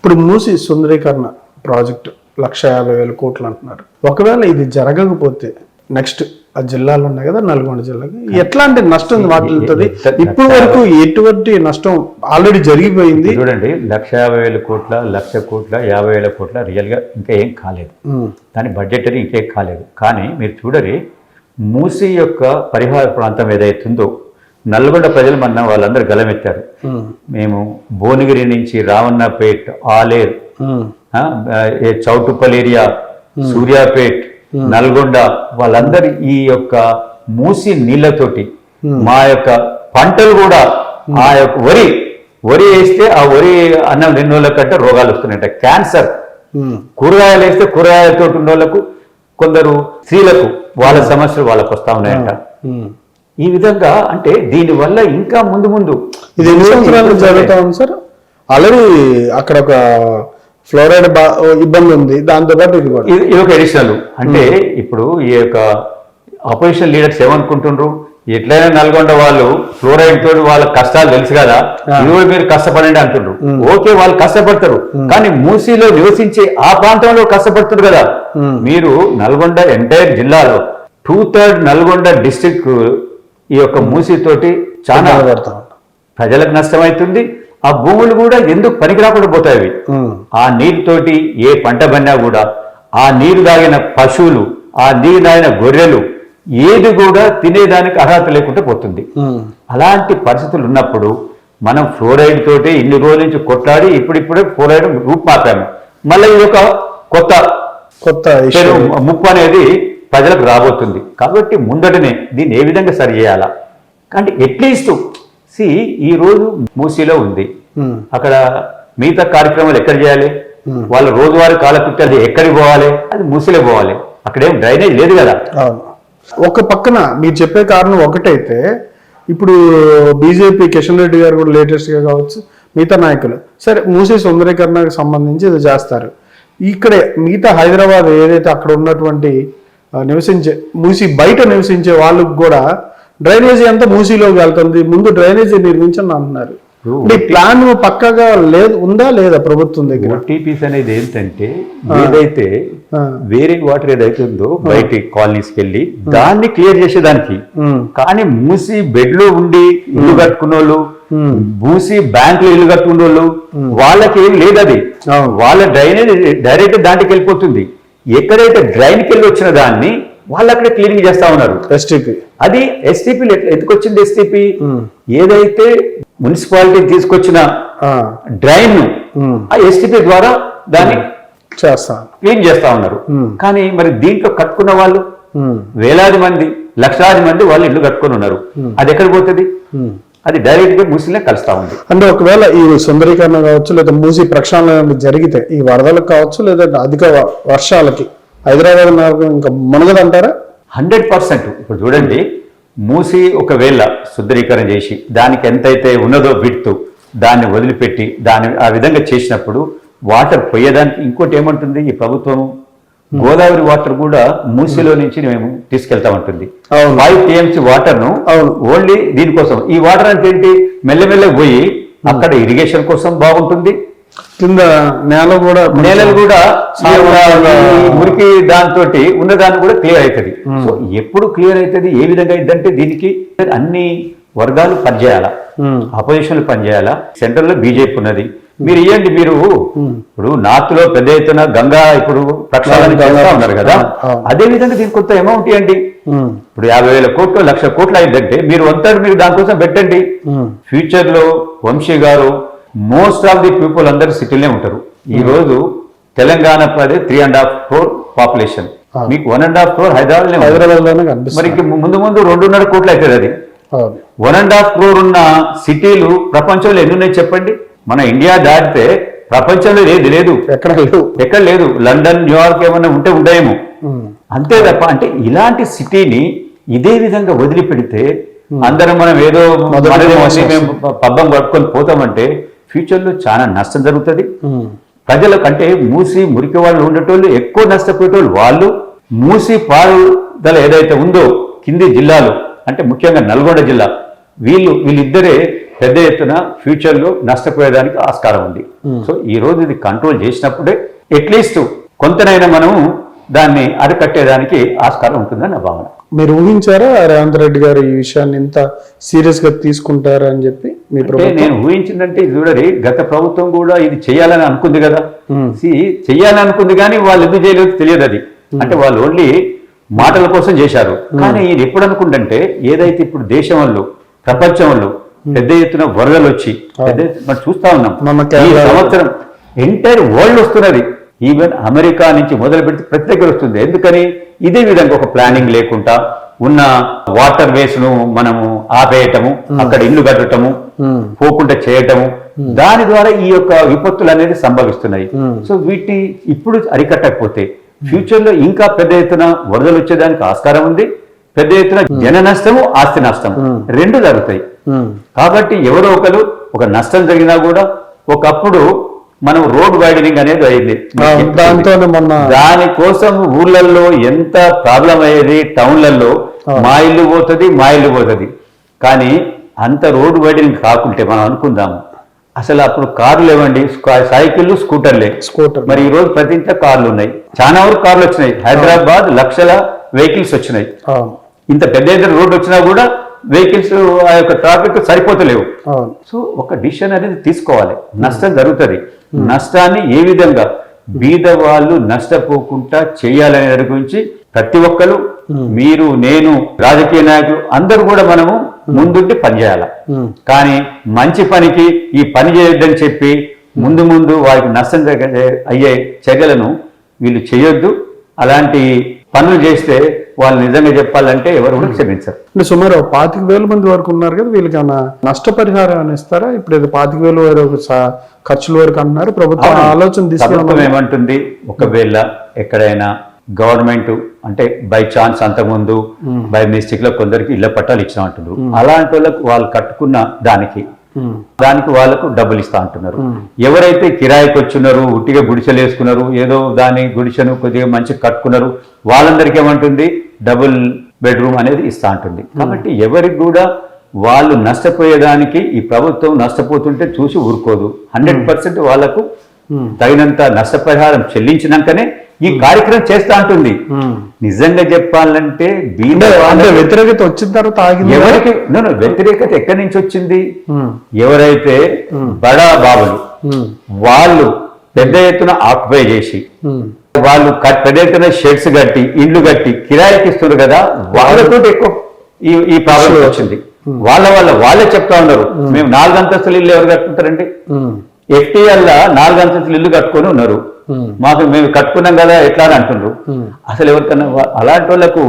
ఇప్పుడు మూసి సుందరీకరణ ప్రాజెక్టు 1,50,000 కోట్లు అంటున్నారు. ఒకవేళ ఇది జరగకపోతే నెక్స్ట్ ఆ జిల్లాలు ఉన్నాయి కదా, నల్గొండ జిల్లాకి ఎట్లాంటి నష్టం వాటిల్లుతుంది? ఇప్పటి వరకు ఎటువంటి నష్టం ఆల్రెడీ జరిగిపోయింది. చూడండి, 1,50,000 కోట్ల 1,00,000 కోట్ల 50,000 కోట్ల రియల్గా ఇంకా ఏం కాలేదు. దాని బడ్జెట్ అని ఇంకేం కాలేదు. కానీ మీరు చూడరి, మూసీ యొక్క పరిహార ప్రాంతం ఏదైతుందో నల్గొండ ప్రజలు మన వాళ్ళందరూ గలమెత్తారు. మేము భువనగిరి నుంచి రావన్నపేట్, ఆలేర్, చౌటుప్పల్ ఏరియా, సూర్యాపేట్, నల్గొండ వాళ్ళందరూ ఈ యొక్క మూసి నీళ్లతోటి మా యొక్క పంటలు కూడా ఆ యొక్క వరి వేస్తే ఆ వరి అన్నం 2 రోజుల కంటే రోగాలు వస్తున్నాయంట. క్యాన్సర్, కూరగాయలు వేస్తే కూరగాయలతో ఉన్న వాళ్ళకు, కొందరు స్త్రీలకు వాళ్ళ సమస్యలు వాళ్ళకు వస్తా ఉన్నాయంట. ఈ విధంగా అంటే దీనివల్ల ఇంకా ముందు ముందు ఇది ఎన్ని సంవత్సరాలు జరుగుతా ఉంది సార్? ఆల్రెడీ అక్కడ ఒక ఫ్లోరైడ్ ఇబ్బంది ఉంది, దాంతో పాటు ఇది ఒక అడిషనల్. అంటే ఇప్పుడు ఈ యొక్క అపోజిషన్ లీడర్స్ ఏమనుకుంటుండ్రు, ఎట్లయినా నల్గొండ వాళ్ళు ఫ్లోరైడ్ తోటి వాళ్ళ కష్టాలు తెలుసు కదా, ఇది మీరు కష్టపడండి అంటుండ్రు. ఓకే, వాళ్ళు కష్టపడతారు, కానీ మూసీలో నివసించే ఆ ప్రాంతంలో కష్టపడుతున్నారు కదా. మీరు నల్గొండ ఎంటైర్ జిల్లాలో 2/3 నల్గొండ డిస్ట్రిక్ట్ ఈ యొక్క మూసీతోటి చాలా ప్రజలకు నష్టమవుతుంది. ఆ భూములు కూడా ఎందుకు పనికిరాకుండా పోతాయి. ఆ నీరుతోటి ఏ పంట పడినా కూడా ఆ నీరు తాగిన పశువులు, ఆ నీరు తాగిన గొర్రెలు ఏది కూడా తినేదానికి అర్హత లేకుండా పోతుంది. అలాంటి పరిస్థితులు ఉన్నప్పుడు మనం ఫ్లోరైడ్ తోటి ఇన్ని రోజుల నుంచి కొట్లాడి ఇప్పుడిప్పుడే ఫ్లోరైడ్ రూపుమాపాము. మళ్ళీ ఇది ఒక కొత్త ముప్పు అనేది ప్రజలకు రాబోతుంది. కాబట్టి ముందటనే దీన్ని ఏ విధంగా సరి చేయాలా అంటే అట్లీస్ట్ ఈ రోజు మూసీలో ఉంది, అక్కడ మిగతా కార్యక్రమాలు ఎక్కడ చేయాలి, వాళ్ళ రోజువారీ కాలకృత్యాలు ఎక్కడికి పోవాలి, అది మూసీలో పోవాలి. అక్కడేం డ్రైనేజ్ లేదు కదా. ఒక పక్కన మీరు చెప్పే కారణం ఒకటైతే, ఇప్పుడు బీజేపీ కిషన్ రెడ్డి గారు కూడా లేటెస్ట్గా కావచ్చు, మిగతా నాయకులు సరే మూసీ సుందరీకరణకు సంబంధించి ఇది చేస్తారు. ఇక్కడే మిగతా హైదరాబాద్ ఏదైతే అక్కడ ఉన్నటువంటి మూసీ బయట నివసించే వాళ్ళకు కూడా డ్రైనేజీ అంతా మూసీలోకి వెళ్తుంది, ముందు డ్రైనేజీ నిర్మించండి అంటున్నారు. ప్లాన్ పక్కగా ఉందా లేదా ప్రభుత్వం దగ్గర? టీపీస్ అనేది ఏంటంటే, ఏదైతే వేరే వాటర్ ఏదైతే ఉందో బయట కాలనీస్కి వెళ్ళి దాన్ని క్లియర్ చేసేదానికి. కానీ మూసీ బెడ్లో ఉండి ఇల్లు కట్టుకున్న వాళ్ళు, మూసీ బ్యాంక్ లో ఇల్లు కట్టుకున్న వాళ్ళు వాళ్ళకి ఏం లేదు. అది వాళ్ళ డ్రైనేజ్ డైరెక్ట్ దాంట్లోకి వెళ్ళిపోతుంది. ఎక్కడైతే డ్రైన్కి వెళ్ళి వచ్చిన దాన్ని వాళ్ళు అక్కడే క్లీనింగ్ చేస్తా ఉన్నారు. ఎస్టీపీ అది ఎస్టీపీ ఎందుకొచ్చింది? ఎస్టీపీ ఏదైతే మున్సిపాలిటీ తీసుకొచ్చిన డ్రైన్ ఆ ఎస్టీపీ ద్వారా దాన్ని క్లీన్ చేస్తా ఉన్నారు. కానీ మరి దీంట్లో కట్టుకున్న వాళ్ళు వేలాది మంది, లక్షలాది మంది వాళ్ళు ఇల్లు కట్టుకుని ఉన్నారు. అది ఎక్కడ పోతుంది? అది డైరెక్ట్ గా మూసీలో కలుస్తా ఉంది. అంటే ఒకవేళ ఈ సుందరీకరణ కావచ్చు, లేదా మూసీ ప్రక్షాళన జరిగితే ఈ వరదలకు కావచ్చు, లేదా అధిక వర్షాలకి హైదరాబాద్ ఇంకా మునగదంటారా? 100%. ఇప్పుడు చూడండి, మూసీ ఒకవేళ శుద్ధీకరణ చేసి దానికి ఎంతైతే ఉన్నదో విడ్త్ దాన్ని వదిలిపెట్టి దాన్ని ఆ విధంగా చేసినప్పుడు వాటర్ పోయేదానికి ఇంకోటి ఏమంటుంది ఈ ప్రభుత్వము, గోదావరి వాటర్ కూడా మూసీలో నుంచి మేము తీసుకెళ్తా ఉంటుంది. 5 TMC వాటర్ ను ఓన్లీ దీనికోసం. ఈ వాటర్ అంటే ఏంటి, మెల్లమెల్లగా పోయి అక్కడ ఇరిగేషన్ కోసం బాగుంటుంది. కింద నేలలు కూడా మురికి దాంతో ఉన్నదాన్ని కూడా క్లియర్ అవుతుంది. సో ఎప్పుడు క్లియర్ అవుతుంది, ఏ విధంగా అయిందంటే దీనికి అన్ని వర్గాలు పనిచేయాలా, అపోజిషన్లు పనిచేయాలా. సెంట్రల్ లో బీజేపీ ఉన్నది, మీరు ఇవ్వండి. మీరు ఇప్పుడు నార్త్ లో పెద్ద ఎత్తున గంగా ఇప్పుడు ప్రక్షాళన చేస్తా ఉన్నారు కదా, అదే విధంగా దీనికి కొంత అమౌంట్ ఇవ్వండి. ఇప్పుడు 50,000 కోట్లు 1,00,000 కోట్లు అయిందంటే మీరు మీరు దానికోసం పెట్టండి. ఫ్యూచర్ లో వంశీ గారు మోస్ట్ ఆఫ్ ది పీపుల్ అందరు సిటీలోనే ఉంటారు. ఈ రోజు తెలంగాణ 3.5 crore పాపులేషన్, మీకు 1.5 crore హైదరాబాద్. మరి ముందు 2.5 కోట్లు అవుతుంది. అది 1.5 crore ఉన్న సిటీలు ప్రపంచంలో ఎన్ని ఉన్నాయి చెప్పండి? మన ఇండియా దాటితే ప్రపంచంలో ఏది లేదు, ఎక్కడ లేదు. లండన్, న్యూయార్క్ ఏమన్నా ఉంటే ఉంటాయేమో, అంతే తప్ప. అంటే ఇలాంటి సిటీని ఇదే విధంగా వదిలిపెడితే అందరం మనం ఏదో మేము పబ్బం పట్టుకొని పోతామంటే ఫ్యూచర్లో చాలా నష్టం జరుగుతుంది ప్రజలకు. అంటే మూసి మురికి వాళ్ళు ఉండేటోళ్ళు ఎక్కువ నష్టపోయేటోళ్ళు వాళ్ళు. మూసి పారుదల ఏదైతే ఉందో కింది జిల్లాలు, అంటే ముఖ్యంగా నల్గొండ జిల్లా, వీళ్ళిద్దరే పెద్ద ఎత్తున ఫ్యూచర్లో నష్టపోయేదానికి ఆస్కారం ఉంది. సో ఈ రోజు ఇది కంట్రోల్ చేసినప్పుడే అట్లీస్ట్ కొంతనైనా మనం దాన్ని అరికట్టేదానికి ఆస్కారం ఉంటుందని నా భావన. మీరు ఊహించారా రేవంత్ రెడ్డి గారు ఈ విషయాన్ని ఇంత సీరియస్ గా తీసుకుంటారా అని చెప్పి? మీ ప్రభుత్వం నేను ఊహించిందంటే చూడరి, గత ప్రభుత్వం కూడా ఇది చేయాలని అనుకుంది కదా, చెయ్యాలని అనుకుంది కానీ వాళ్ళు ఎందుకు చేయలేదు తెలియదు. అది అంటే వాళ్ళు ఓన్లీ మాటల కోసం చేశారు. కానీ ఈయన ఎప్పుడు అనుకుంటే ఏదైతే ఇప్పుడు దేశం వాళ్ళు ప్రపంచం వాళ్ళు పెద్ద ఎత్తున వరదలు వచ్చి మనం చూస్తా ఉన్నాం, ఈ సంవత్సరం ఎంటైర్ వరల్డ్ వస్తున్నది. ఈవెన్ అమెరికా నుంచి మొదలు పెడితే ప్రతి దగ్గర వస్తుంది. ఎందుకని? ఇదే విధంగా ఒక ప్లానింగ్ లేకుండా ఉన్న వాటర్ వేస్ ను మనము ఆపేయటము, అక్కడ ఇల్లు కట్టటము, పోకుండా చేయటము, దాని ద్వారా ఈ యొక్క విపత్తులు అనేది సంభవిస్తున్నాయి. సో వీటి ఇప్పుడు అరికట్టకపోతే ఫ్యూచర్ లో ఇంకా పెద్ద ఎత్తున వరదలు వచ్చేదానికి ఆస్కారం ఉంది. పెద్ద ఎత్తున జన నష్టము, ఆస్తి నష్టము రెండు జరుగుతాయి. కాబట్టి ఎవరో ఒకరు ఒక నష్టం జరిగినా కూడా ఒకప్పుడు మనం రోడ్ వైడనింగ్ అనేది అయింది. దానికోసం ఊర్లలో ఎంత ప్రాబ్లం అయ్యేది, టౌన్లలో మా ఇల్లు పోతుంది. కానీ అంత రోడ్ వైడనింగ్ కాకుంటే మనం అనుకుందాము, అసలు అప్పుడు కార్లు లేవండి, సైకిళ్ళు, స్కూటర్లే. మరి ఈ రోజు ప్రతి ఇంట్లో కార్లు ఉన్నాయి, చాలా వరకు కార్లు వచ్చినాయి. హైదరాబాద్ లక్షల వెహికల్స్ వచ్చినాయి. ఇంత పెద్ద ఎత్తున రోడ్డు వచ్చినా కూడా వెహికల్స్ ఆ యొక్క ట్రాఫిక్ సరిపోతలేవు. సో ఒక డిసిషన్ అనేది తీసుకోవాలి. నష్టం జరుగుతుంది, నష్టాన్ని ఏ విధంగా బీద వాళ్ళు నష్టపోకుండా చేయాలనే దాని గురించి ప్రతి ఒక్కరు, మీరు, నేను, రాజకీయ నాయకులు అందరూ కూడా మనము ముందుండి పనిచేయాలి. కానీ మంచి పనికి ఈ పని చేయొద్దని చెప్పి ముందు వారికి నష్టం అయ్యే చర్యలను వీళ్ళు చేయొద్దు. అలాంటి పనులు చేస్తే వాళ్ళు నిజంగా చెప్పాలంటే ఎవరు కూడా క్షమించారు. అంటే సుమారు 25,000 మంది వరకు ఉన్నారు కదా, వీళ్ళకి నష్టపరిహారం అని ఇస్తారా? ఇప్పుడు 25,000 వరకు ఖర్చుల వరకు అంటున్నారు. ప్రభుత్వం ఆలోచన తీసుకున్నాం ఏమంటుంది, ఒకవేళ ఎక్కడైనా గవర్నమెంట్ అంటే బై ఛాన్స్ అంతకుముందు బై మిస్టేక్ లో కొందరికి ఇళ్ల పట్టాలు ఇచ్చిన అంటున్నారు. అలాంటి వాళ్ళకు వాళ్ళు కట్టుకున్న దానికి వాళ్ళకు డబ్బులు ఇస్తా అంటున్నారు. ఎవరైతే కిరాయికి వచ్చున్నారు, ఉట్టిగా గుడిసెలు వేసుకున్నారు, ఏదో దాని గుడిసెను కొద్దిగా మంచిగా కట్టుకున్నారు, వాళ్ళందరికీ ఏమంటుంది డబుల్ బెడ్రూమ్ అనేది ఇస్తా ఉంటుంది. కాబట్టి ఎవరికి కూడా వాళ్ళు నష్టపోయేదానికి ఈ ప్రభుత్వం నష్టపోతుంటే చూసి ఊరుకోదు. 100% వాళ్ళకు తగినంత నష్టపరిహారం చెల్లించినాకనే ఈ కార్యక్రమం చేస్తా ఉంటుంది. నిజంగా చెప్పాలంటే వ్యతిరేకత వచ్చిన తర్వాత ఎవరికి వ్యతిరేకత ఎక్కడి నుంచి వచ్చింది? ఎవరైతే బడా బాబులు వాళ్ళు పెద్ద ఎత్తున ఆక్యుపై చేసి వాళ్ళు పెద్ద ఎత్తున షెడ్స్ కట్టి ఇండ్లు కట్టి కిరాయికి ఇస్తున్నారు కదా, వాళ్ళతో ఎక్కువ ఈ ప్రాబ్లం వచ్చింది. వాళ్ళే చెప్తా ఉన్నారు, మేము 4 అంతస్తులు ఇల్లు ఎవరు కట్టుకుంటారండి? ఎఫ్టీఎల్ 4 అంతస్తులు ఇల్లు కట్టుకొని ఉన్నారు, మేము కట్టుకున్నాం కదా ఎట్లా అని అంటున్నారు. అసలు ఎవరికన్నా అలాంటి వాళ్ళకు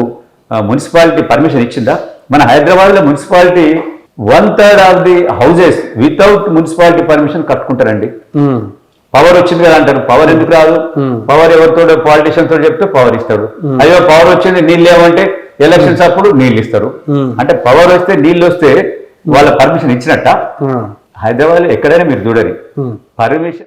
మున్సిపాలిటీ పర్మిషన్ ఇచ్చిందా? మన హైదరాబాద్ లో municipality 1/3 of the houses without municipality permission కట్టుకుంటారండి. పవర్ వచ్చింది కదా అంటారు, పవర్ ఎందుకు రాదు? పవర్ ఎవరితో పాలిటిషియన్స్ తో చెప్తే పవర్ ఇస్తాడు. అయ్యో పవర్ వచ్చింది నీళ్ళు ఏమంటే ఎలక్షన్స్ అప్పుడు నీళ్ళు ఇస్తారు. అంటే పవర్ వస్తే నీళ్ళు వస్తే వాళ్ళ పర్మిషన్ ఇచ్చినట్ట? హైదరాబాద్ లో ఎక్కడైనా మీరు చూడరు పర్మిషన్